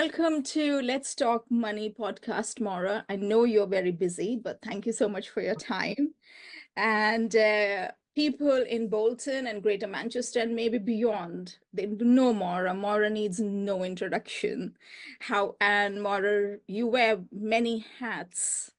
welcome to Let's Talk Money podcast, Maura. I know you're very busy, but thank you so much for your time. And people in Bolton and Greater Manchester and maybe beyond, they know Maura. Maura needs no introduction. And Maura, you wear many hats,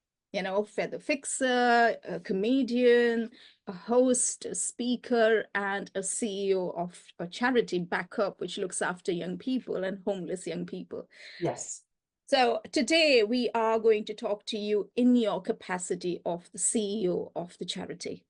feather fixer, a comedian, a host, a speaker, and a CEO of a charity Backup, which looks after young people and homeless young people. Yes. So today we are going to talk to you in your capacity of the CEO of the charity.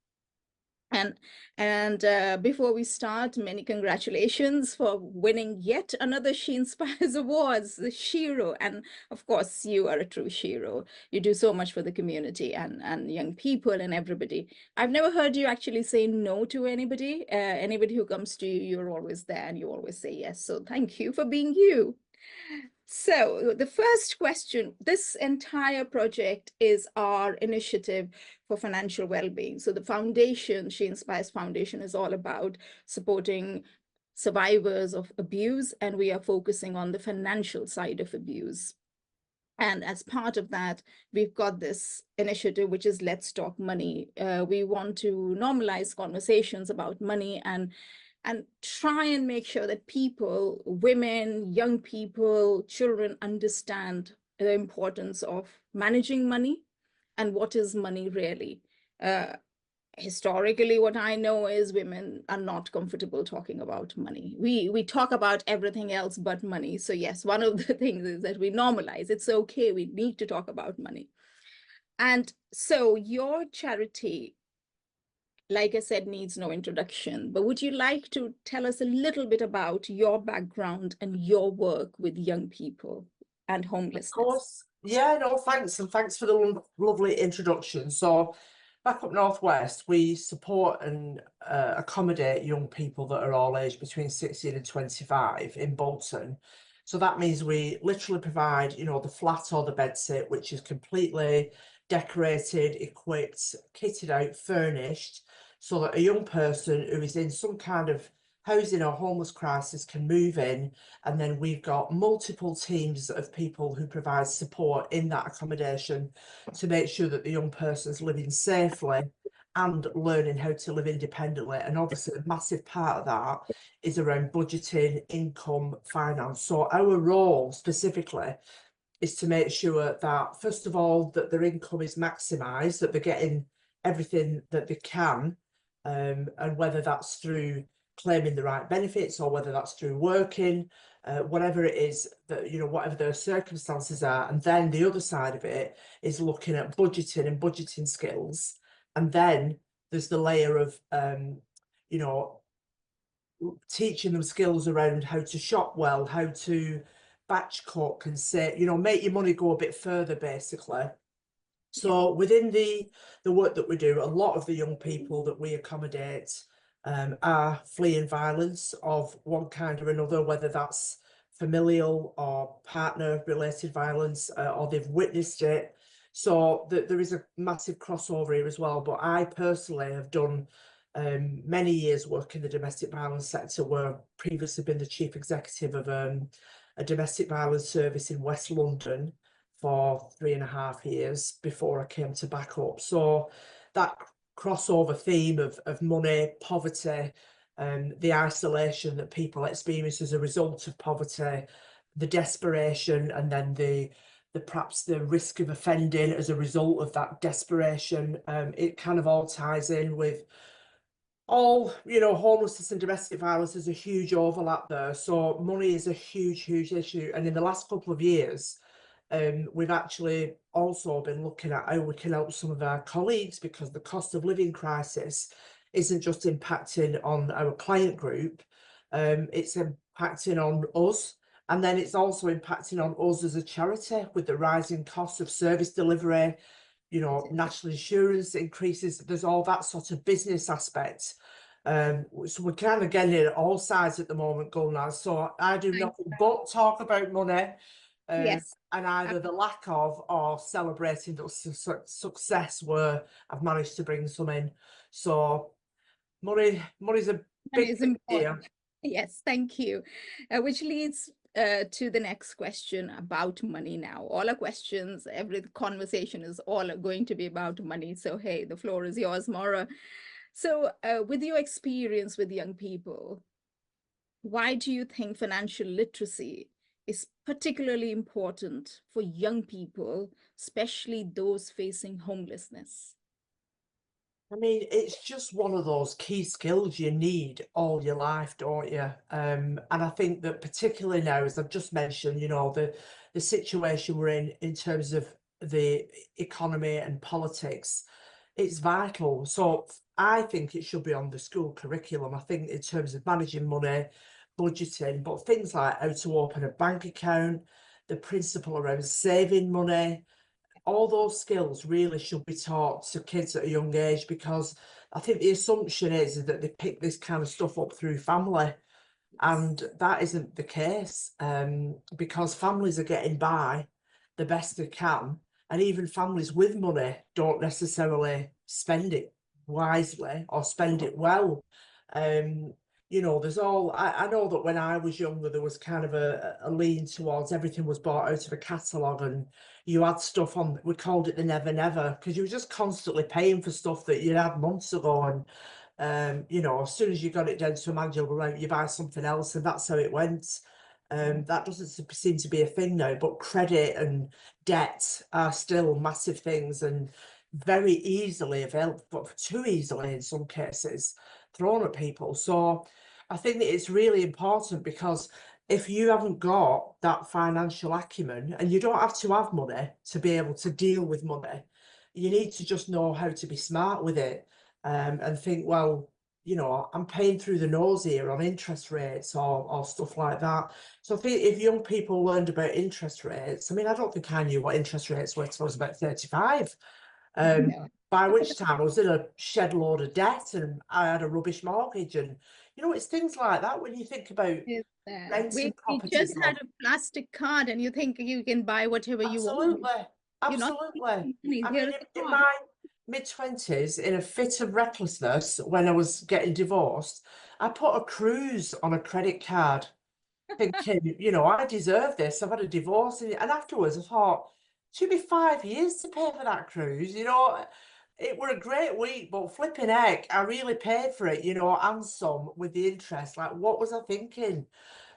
And before we start, many congratulations for winning yet another She Inspires Awards, the Shiro. And of course, you are a true Shiro. You do so much for the community and young people and everybody. I've never heard you actually say no to anybody. Anybody who comes to you, you're always there and you always say yes. So thank you for being you. So the first question, this entire project is our initiative for financial well-being. So the foundation, She Inspires Foundation, is all about supporting survivors of abuse, and we are focusing on the financial side of abuse. And as part of that, we've got this initiative, which is Let's Talk Money. We want to normalize conversations about money and try and make sure that people, women, young people, children understand the importance of managing money and what is money really. Historically, what I know is women are not comfortable talking about money. We talk about everything else but money. So yes, one of the things is that we normalize. It's okay. We need to talk about money. And so your charity, like I said, needs no introduction, but would you like to tell us a little bit about your background and your work with young people and homelessness? Of course. Yeah, no, thanks. And thanks for the lovely introduction. So back up Northwest, we support and accommodate young people that are all aged between 16 and 25 in Bolton. So that means we literally provide, the flat or the bedsit, which is completely decorated, equipped, kitted out, furnished, so that a young person who is in some kind of housing or homeless crisis can move in. And then we've got multiple teams of people who provide support in that accommodation to make sure that the young person's living safely and learning how to live independently. And obviously a massive part of that is around budgeting, income, finance. So our role specifically is to make sure that, first of all, that their income is maximised, that they're getting everything that they can, and whether that's through claiming the right benefits or whether that's through working, whatever it is, that, whatever their circumstances are. And then the other side of it is looking at budgeting and budgeting skills. And then there's the layer of, teaching them skills around how to shop well, how to batch cook and say, make your money go a bit further, basically. So within the work that we do, a lot of the young people that we accommodate are fleeing violence of one kind or another, whether that's familial or partner related violence, or they've witnessed it. So there is a massive crossover here as well. But I personally have done many years work in the domestic violence sector, where I've previously been the chief executive of a domestic violence service in West London for 3.5 years before I came to Backup. So that crossover theme of money, poverty, the isolation that people experience as a result of poverty, the desperation, and then the perhaps the risk of offending as a result of that desperation, it kind of all ties in with all, homelessness and domestic violence. Is a huge overlap there. So money is a huge issue. And in the last couple of years, we've actually also been looking at how we can help some of our colleagues, because the cost of living crisis isn't just impacting on our client group, it's impacting on us. And then it's also impacting on us as a charity with the rising cost of service delivery, national insurance increases. There's all that sort of business aspect. So we're kind of getting it at all sides at the moment, Gulnaz. So I do nothing but talk about money. Yes. And either the lack of or celebrating the success where I've managed to bring some in. So money's a big Money is important. deal. Yes, thank you. Which leads to the next question about money now. All our questions, every conversation is all going to be about money. So, hey, the floor is yours, Maura. So, with your experience with young people, why do you think financial literacy is particularly important for young people, especially those facing homelessness? I mean, it's just one of those key skills you need all your life, don't you? And I think that particularly now, as I've just mentioned, the situation we're in terms of the economy and politics, it's vital. So I think it should be on the school curriculum. I think in terms of managing money, budgeting, but things like how to open a bank account, the principle around saving money, all those skills really should be taught to kids at a young age, because I think the assumption is that they pick this kind of stuff up through family, and that isn't the case, because families are getting by the best they can, and even families with money don't necessarily spend it wisely or spend it well. Um, there's I know that when I was younger, there was kind of a lean towards everything was bought out of a catalogue, and you had stuff on, we called it the never never, because you were just constantly paying for stuff that you had months ago. And as soon as you got it down to a manageable amount, you buy something else, and that's how it went. That doesn't seem to be a thing now, but credit and debt are still massive things, and very easily available, but too easily in some cases, thrown at people. So I think that it's really important, because if you haven't got that financial acumen, and you don't have to have money to be able to deal with money, you need to just know how to be smart with it, and think, well, I'm paying through the nose here on interest rates or stuff like that. So I think if young people learned about interest rates, I mean, I don't think I knew what interest rates were till I was about 35. No, By which time I was in a shed load of debt, and I had a rubbish mortgage. And it's things like that when you think about is that renting we properties just had or a plastic card and you think you can buy whatever you want. absolutely, You're not absolutely. taking money. I Here mean, is the in card. my mid-20s, in a fit of recklessness when I was getting divorced, I put a cruise on a credit card, thinking, I deserve this. I've had a divorce. And afterwards, I thought, it took me 5 years to pay for that cruise. It were a great week, but flipping heck, I really paid for it, and some with the interest. Like, what was I thinking?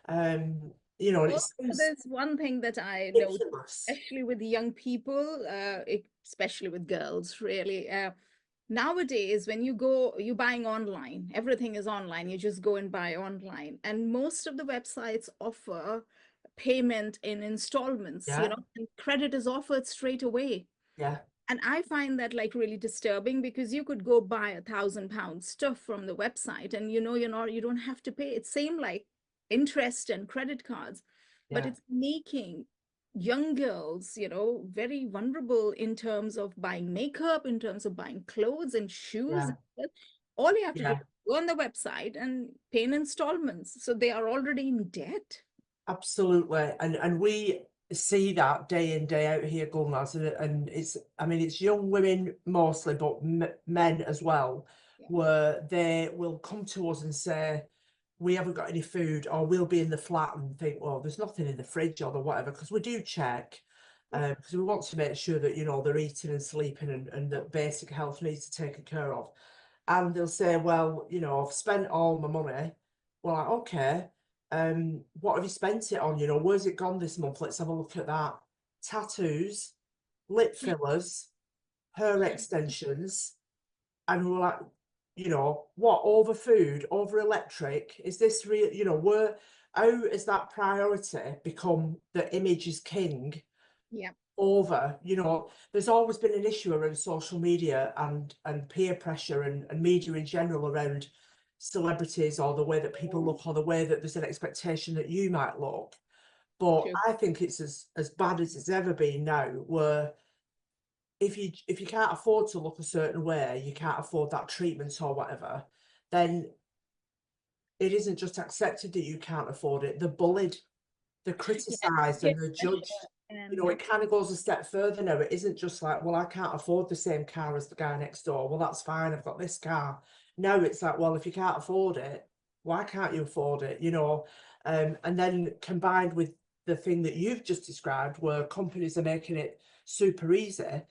And it Also, seems there's one thing that I know, ridiculous. especially with young people, especially with girls, really. Nowadays, when you go, you're buying online, everything is online. You just go and buy online. And most of the websites offer payment in installments, Yeah, and credit is offered straight away. yeah, And I find that like really disturbing, because you could go buy £1,000 stuff from the website and you don't have to pay. It's same like interest and credit cards, but yeah, it's making young girls, very vulnerable in terms of buying makeup, in terms of buying clothes and shoes. yeah, All you have to do is yeah. go on the website and pay in installments. So they are already in debt. Absolutely, and we see that day in day out here, Gulnaz, and I mean, it's young women mostly, but men as well, Yeah. where they will come to us and say, we haven't got any food, or we'll be in the flat and think, well, there's nothing in the fridge or the whatever, because we do check, because we want to make sure that they're eating and sleeping, and that basic health needs to taken care of. And they'll say, well, I've spent all my money. Well, like, okay, what have you spent it on? Where's it gone this month? Let's have a look at that. Tattoos, lip Yeah. fillers, hair extensions, and we're like, what, over food, over electric? Is this real? How has that priority become the image is king Yeah. over? There's always been an issue around social media and peer pressure, and media in general, around celebrities, or the way that people look, or the way that there's an expectation that you might look. But True. I think it's as bad as it's ever been now, where if you can't afford to look a certain way, you can't afford that treatment or whatever, then it isn't just accepted that you can't afford it. They're bullied, they're Yeah. criticised, Peer and they're pressure judged. and It kind of goes a step further now. It isn't just like, well, I can't afford the same car as the guy next door. Well, that's fine. I've got this car. Now it's like, well, if you can't afford it, why can't you afford it? And then combined with the thing that you've just described, where companies are making it super easy,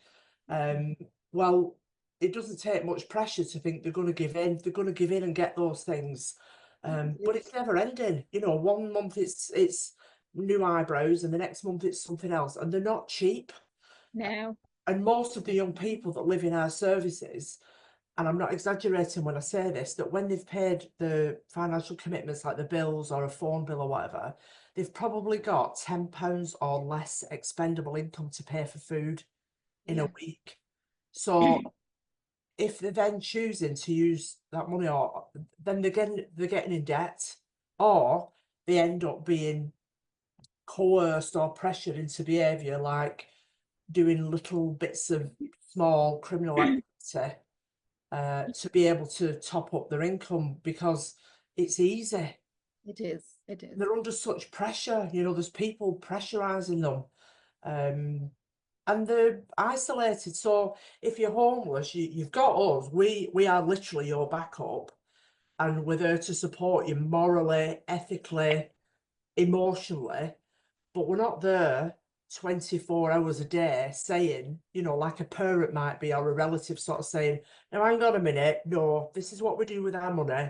well, it doesn't take much pressure to think they're going to give in. They're going to give in and get those things. But it's never ending. You know, one month it's new eyebrows, and the next month it's something else, and they're not cheap. Now, And most of the young people that live in our services, and I'm not exaggerating when I say this, that when they've paid the financial commitments like the bills or a phone bill or whatever, they've probably got £10 or less expendable income to pay for food in a yeah, week. So if they're then choosing to use that money, or then they're getting in debt, or they end up being coerced or pressured into behaviour like doing little bits of small criminal activity to be able to top up their income because it's easy. it is. It is. They're under such pressure, you know, there's people pressurizing them. And they're isolated. So if you're homeless, you've got us. We are literally your backup, and we're there to support you morally, ethically, emotionally, but we're not there 24 hours a day saying, you know, like a parent might be or a relative sort of saying, now hang on a minute, no, this is what we do with our money.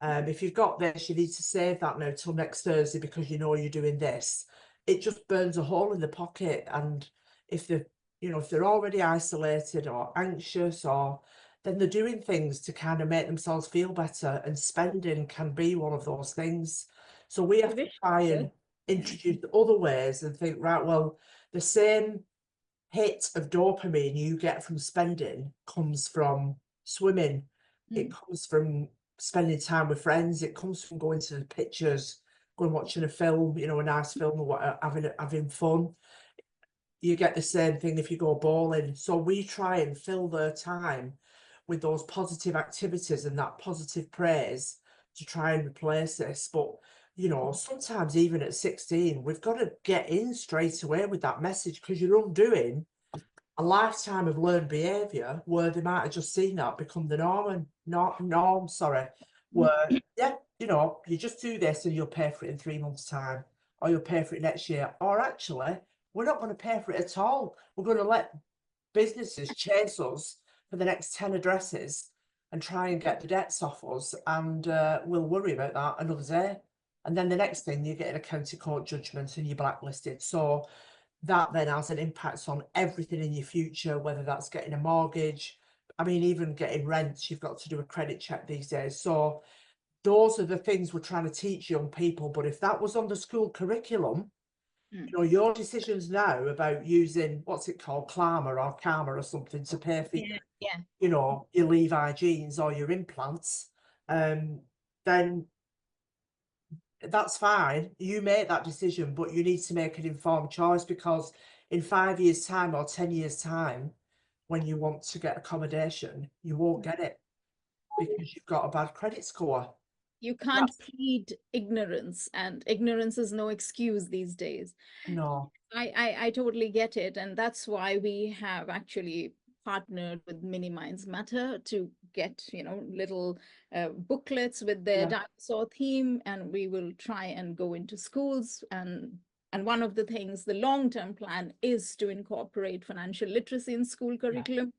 If you've got this, you need to save that now till next Thursday because you know you're doing this. It just burns a hole in the pocket. And if they're, you know, if they're already isolated or anxious, or then they're doing things to kind of make themselves feel better, and spending can be one of those things. So we The have to vicious try and circle. Yeah. introduce other ways and think, right, well, the same hit of dopamine you get from spending comes from swimming. It Mm. comes from spending time with friends. It comes from going to the pictures, going watching a film, you know, a nice film, or what, having fun. You get the same thing if you go bowling. So we try and fill their time with those positive activities and that positive praise to try and replace this. But you know, sometimes even at 16, we've got to get in straight away with that message, because you're undoing a lifetime of learned behaviour where they might have just seen that become the norm, and not norm, sorry, where yeah, you know, you just do this and you'll pay for it in 3 months' time, or you'll pay for it next year, or actually we're not going to pay for it at all. We're going to let businesses chase us for the next 10 addresses and try and get the debts off us, and we'll worry about that another day. And then the next thing, you get a county court judgment and you're blacklisted. So that then has an impact on everything in your future, whether that's getting a mortgage. I mean, even getting rent, you've got to do a credit check these days. So those are the things we're trying to teach young people. But if that was on the school curriculum, Mm. you know, your decisions now about using, what's it called, Karma or something to pay for, Yeah, yeah. you know, your Levi jeans or your implants, then that's fine. You make that decision, but you need to make an informed choice, because in 5 years' time or 10 years' time, when you want to get accommodation, you won't get it because you've got a bad credit score. You can't That's plead ignorance, and ignorance is no excuse these days. no, I totally get it. And that's why we have actually partnered with Mini Minds Matter to get, little booklets with their yeah, dinosaur theme. And we will try and go into schools. And one of the things, the long-term plan is to incorporate financial literacy in school yeah. curriculum.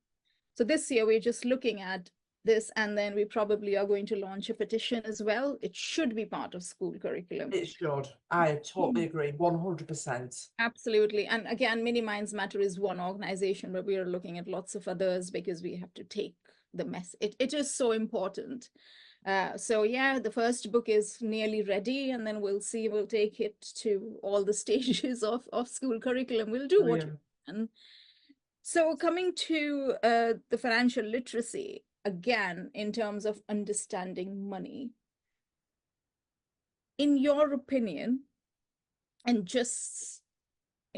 So this year, we're just looking at this, and then we probably are going to launch a petition as well. It should be part of school curriculum. It should. I totally agree, 100%. Absolutely. And again, Mini Minds Matter is one organization, but we are looking at lots of others because we have to take the mess. It is so important. So yeah, the first book is nearly ready, and then we'll see, we'll take it to all the stages of school curriculum. We'll do what we Brilliant. can. So coming to the financial literacy, again, in terms of understanding money, in your opinion, and just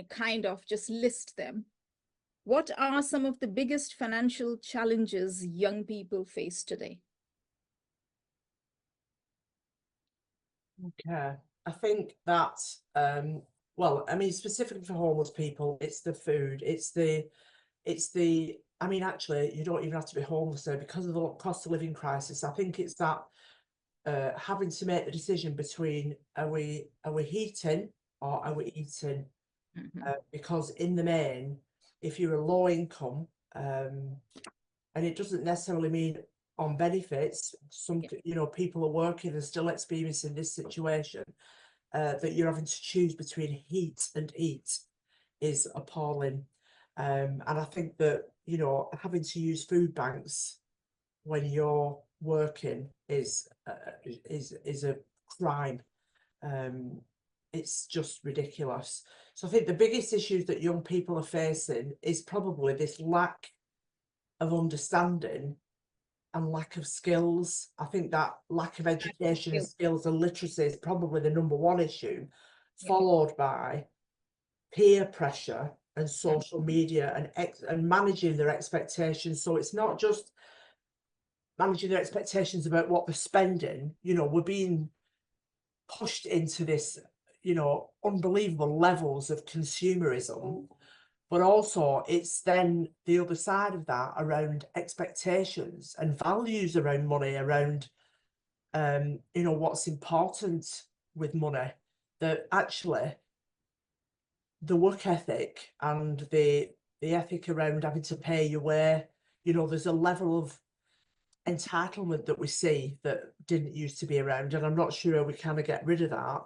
kind of just list them, what are some of the biggest financial challenges young people face today? Okay. I think that, well, I mean, specifically for homeless people, it's the food, I mean, actually, you don't even have to be homeless there because of the cost of living crisis. I think it's that having to make the decision between are we heating or are we eating? Mhm. Because in the main, if you're a low income, and it doesn't necessarily mean on benefits, some Yeah. people are working and still experiencing this situation, that you're having to choose between heat and eat is appalling. And I think that, having to use food banks when you're working is a crime. Um, it's just ridiculous. So I think the biggest issues that young people are facing is probably this lack of understanding and lack of skills. I think that lack of education and skills and literacy is probably the number one issue, Yeah. followed by peer pressure and Mm. social media and managing their expectations. So it's not just managing their expectations about what they're spending. We're being pushed into this, unbelievable levels of consumerism. But also, it's then the other side of that around expectations and values around money, around what's important with money. That actually the work ethic and the ethic around having to pay your way, there's a level of entitlement that we see that didn't used to be around, and I'm not sure we kind of get rid of that.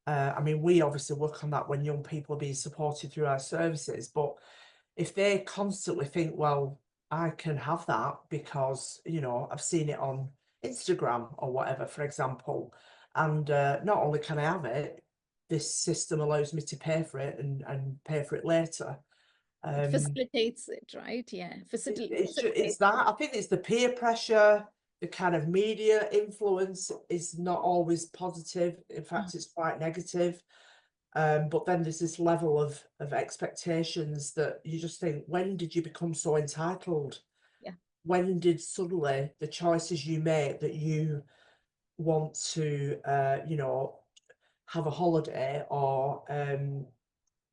I mean, we obviously work on that when young people are being supported through our services, but if they constantly think, well, I can have that because, I've seen it on Instagram or whatever, for example, and not only can I have it, this system allows me to pay for it and pay for it later. It Um, facilitates it, right? Yeah. it's Facilitates. that. I think it's the peer pressure, the kind of media influence is not always positive. In Mm. fact, it's quite negative. But then there's this level of expectations that you just think, when did you become so entitled? Yeah. When did suddenly the choices you make that you want to, have a holiday or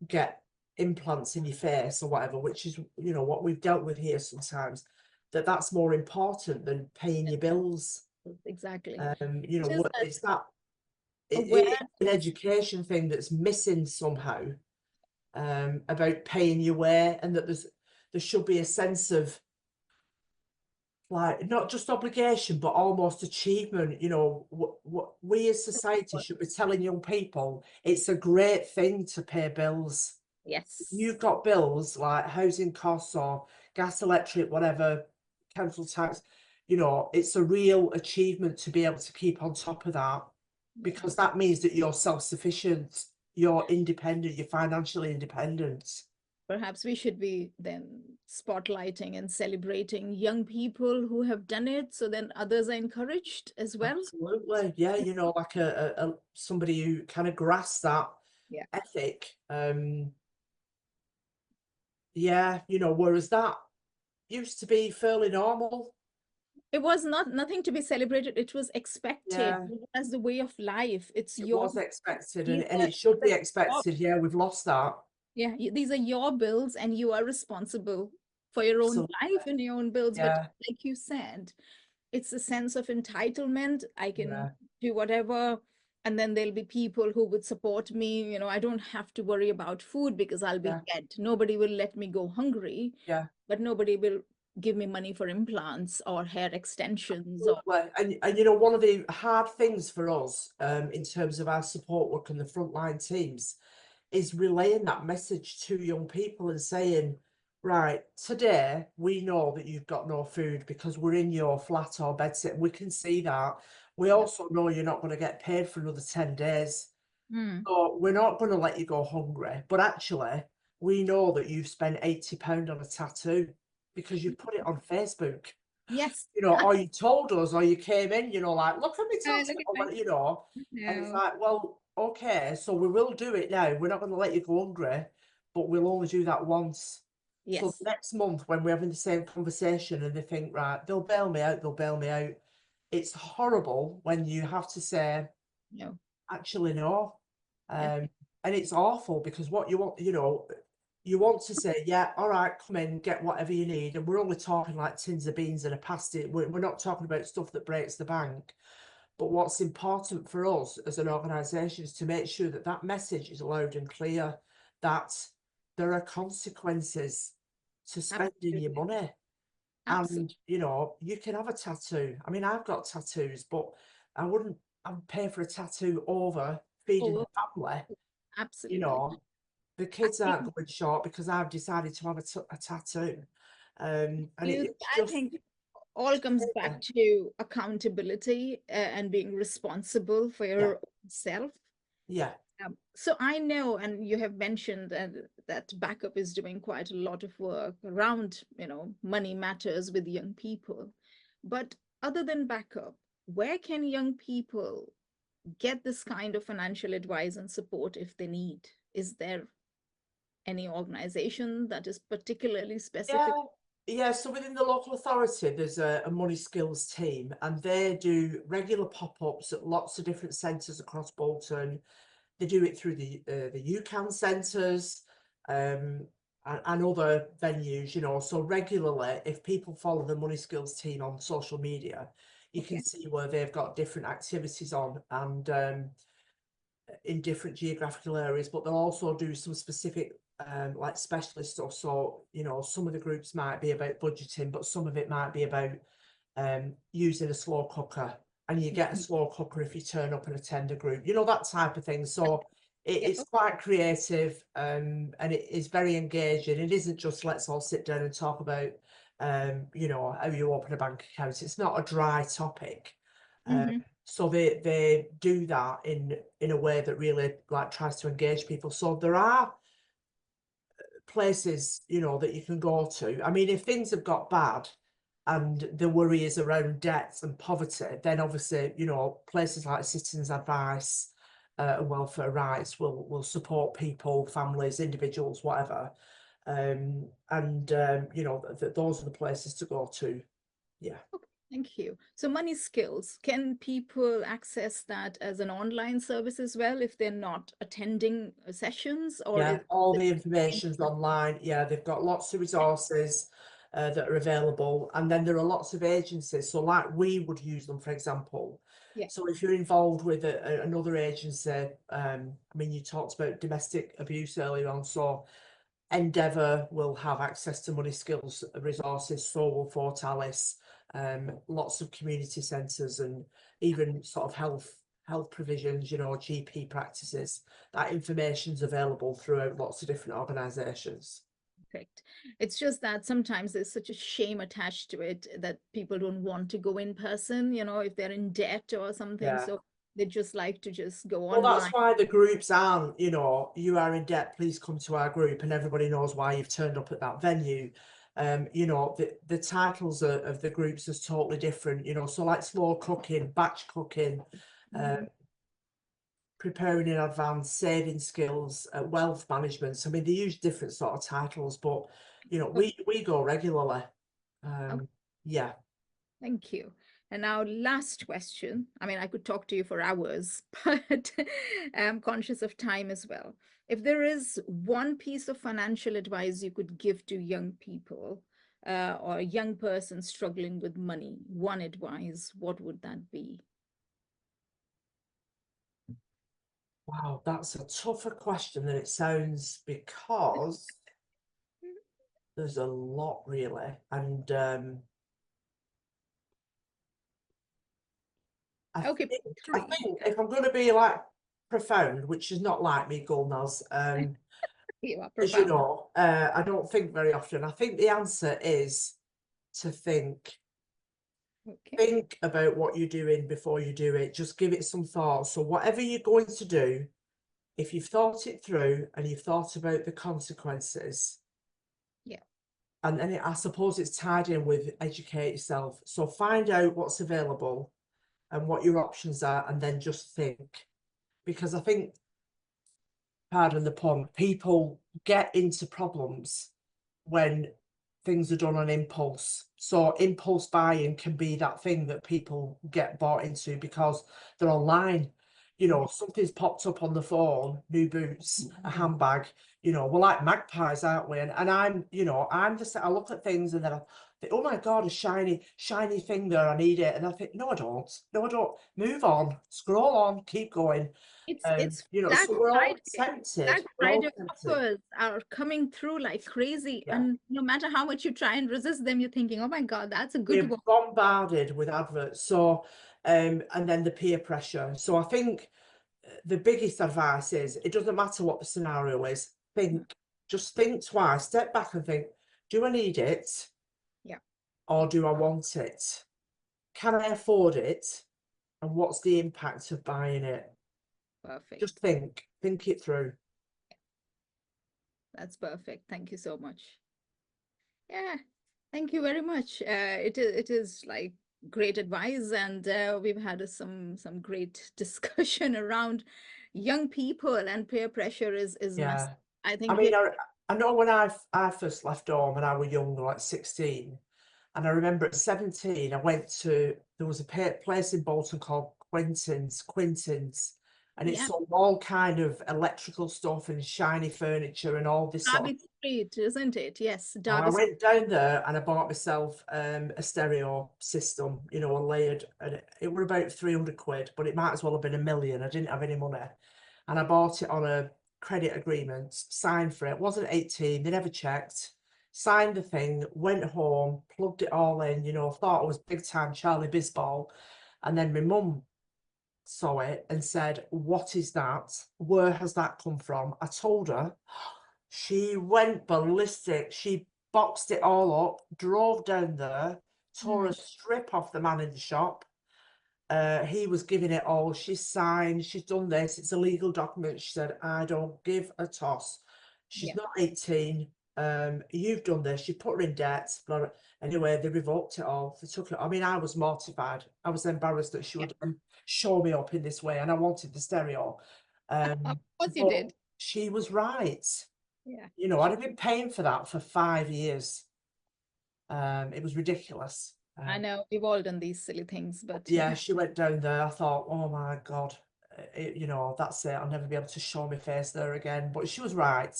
get implants in your face or whatever, which is, what we've dealt with here sometimes, that's more important than paying your bills. Exactly. It is What that it's that it's an awareness. education thing that's missing somehow, about paying your way, and that there should be a sense of, like, not just obligation but almost achievement. What we as society should be telling young people, it's a great thing to pay bills. Yes. You've got bills like housing costs or gas, electric, whatever, council tax, it's a real achievement to be able to keep on top of that, Yeah. because that means that you're self-sufficient, you're independent, you're financially independent. Perhaps we should be then spotlighting and celebrating young people who have done it, so then others are encouraged as well. Absolutely, yeah, like somebody who kind of grasps that Yeah. ethic. Yeah, whereas that used to be fairly normal. It was not nothing to be celebrated. It was expected Yeah, as the way of life. It's it your was expected, these and are it should be your- expected. Yeah, we've lost that. yeah, these are your bills and you are responsible for your own Absolutely. life and your own bills. But Yeah, like you said, it's a sense of entitlement. I can yeah, do whatever. And then there'll be people who would support me. I don't have to worry about food because I'll be yeah, fed. Nobody will let me go hungry, yeah. but nobody will give me money for implants or hair extensions or Absolutely. And one of the hard things for us, in terms of our support work and the frontline teams, is relaying that message to young people and saying, right, today we know that you've got no food because we're in your flat or bedsit. We can see that. We yeah. also know you're not going to get paid for another 10 days. Mm. So we're not going to let you go hungry. But actually, we know that you've spent £80 on a tattoo because you put it on Facebook, Yes. or you told us, or you came in, like, look at me tattoo, Look at my and it's no. like, well, okay, so we will do it now. We're not going to let you go hungry, but we'll only do that once. So Yes. next month, when we're having the same conversation and they think, right, they'll bail me out, they'll bail me out. It's horrible when you have to say, No. actually, no. Yeah. And it's awful because what you want, you want to say, yeah, all right, come in, get whatever you need. And we're only talking like tins of beans and a pasty. We're not talking about stuff that breaks the bank. But what's important for us as an organisation is to make sure that that message is loud and clear, that there are consequences to spending your Absolutely. money. Absolutely. And, you know, you can have a tattoo. I mean, I've got tattoos, but I wouldn't pay for a tattoo over feeding Oh, the family. You absolutely. know, the I kids aren't think going short because I've decided to have a tattoo. And it's I just, think all comes back to accountability and being responsible for yeah, your own self. yeah, So I know, and you have mentioned that backup is doing quite a lot of work around, money matters with young people. But other than backup, where can young people get this kind of financial advice and support if they need? Is there any organization that is particularly specific? yeah. Yeah, so within the local authority, there's a money skills team, and they do regular pop-ups at lots of different centres across Bolton. They do it through the UCAN centres, and other venues, you know. So regularly, if people follow the money skills team on social media, you can Okay. see where they've got different activities on, and in different geographical areas, but they'll also do some specific like specialist stuff. So, you know, some of the groups might be about budgeting, but some of it might be about using a slow cooker, and you Yeah. get a slow cooker if you turn up and attend a group, you know, that type of thing. So Yeah. it's quite creative, and it is very engaging. It isn't just let's all sit down and talk about you know, how you open a bank account. It's not a dry topic. um, Hmm. so they do that in a way that really like tries to engage people. So there are places, you know, that you can go to. I mean, if things have got bad and the worry is around debts and poverty, then obviously, you know, places like Citizens Advice and Welfare Rights will support people, families, individuals, whatever. You know, those are the places to go to. Yeah. Okay, thank you. So money skills, can people access that as an online service as well if they're not attending sessions, or Yeah, is all it the the same information's online. Yeah, they've got lots of resources that are available. And then there are lots of agencies. So like we would use them, for example. Yeah. So if you're involved with another agency, I mean, you talked about domestic abuse earlier on. So Endeavour will have access to money skills resources, so will Fortalis, lots of community centres, and even sort of health provisions, you know, GP practices. That information's available throughout lots of different organisations. Perfect. It's just that sometimes there's such a shame attached to it that people don't want to go in person, if they're in debt or something. Yeah. So they just like to just go Well, that's online. why the groups aren't, you know, you are in debt, please come to our group, and everybody knows why you've turned up at that venue. You know, the titles of the groups is totally different, you know, so like slow cooking, batch cooking, Mhm. preparing in advance, saving skills, wealth management. I mean, they use different sort of titles, but you know, Okay. we go regularly. Okay. Yeah, Thank you. And now, last question. I mean, I could talk to you for hours, but I'm conscious of time as well. If there is one piece of financial advice you could give to young people or a young person struggling with money, one advice, what would that be? wow, that's a tougher question than it sounds, because there's a lot really, and Okay, I three. think if I'm going to be like profound, which is not like me, Gulnaz, You are as you profound. know, I don't think very often. I think the answer is to Okay. think about what you're doing before you do it. Just give it some thought. So whatever you're going to do, if you've thought it through and you've thought about the consequences, Yeah. and then I suppose it's tied in with educate yourself. So find out what's available and what your options are, and then just think. Because I think, pardon the pun, people get into problems when things are done on impulse. So impulse buying can be that thing that people get bought into because they're online. you know, something's popped up on the phone, new boots, a handbag, you know, we're like magpies, aren't we? And I'm, you know, I'm just, I look at things and then I think, oh my God, a shiny thing there, I need it. And I think, no, I don't. No, I don't. Move on, scroll on, keep going. It's You know, Black so we're all Friday. tempted. Black We're all Friday tempted. offers are coming through like crazy, Yeah. and no matter how much you try and resist them, you're thinking, "Oh my God, that's a good We're one." bombarded with adverts. So, and then the peer pressure. So I think the biggest advice is it doesn't matter what the scenario is. Just think twice, step back and think, do I need it Yeah, or do I want it? Can I afford it? And what's the impact of buying it? Just perfect. think it through. That's perfect. Thank you so much. Yeah, thank you very much. It is like great advice, and we've had some great discussion around young people, and peer pressure is massive. Yeah. I I think peer. mean, I know when I first left home and I was young, like 16, and I remember at 17, I went to, there was a place in Bolton called Quintin's, and it Yeah, sold all kind of electrical stuff and shiny furniture and all this sort of. Derby Street, isn't it? Yes, Well, I Derby Street. went down there and I bought myself a stereo system, you know, a layered, and it were about 300 quid, but it might as well have been a million. I didn't have any money. And I bought it on a credit agreement, signed for it. Wasn't 18, they never checked. Signed the thing, went home, plugged it all in, you know, thought I was big time Charlie Bisbal. And then my mum saw it and said, "What is that? Where has that come from?" I told her. She went ballistic. She boxed it all up, drove down there, tore a Mm, strip off the man in the shop. He was giving it all. She signed, she's done this, it's a legal document. She said, I don't give a toss. She's yeah, not 18. You've done this, you put her in debt. Blah, blah. Anyway, they revoked it all. They took it. I mean, I was mortified. I was embarrassed that she yeah. would show me up in this way, and I wanted the stereo. Of course you But did. she was right. Yeah. You know, I'd have been paying for that for 5 years. It was ridiculous. I know we've all done these silly things, but Yeah, yeah, she went down there. I thought, oh my God, you know, that's it. I'll never be able to show my face there again. But she was right.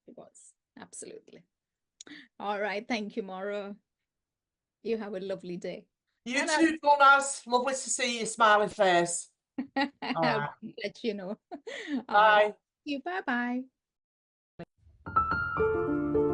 it was. Absolutely. All right. Thank you, Maura. You have a lovely day. You And too, Gunners. Lovely to see your smiling face. All I'll right. let you know. All right. Bye. You. Bye bye.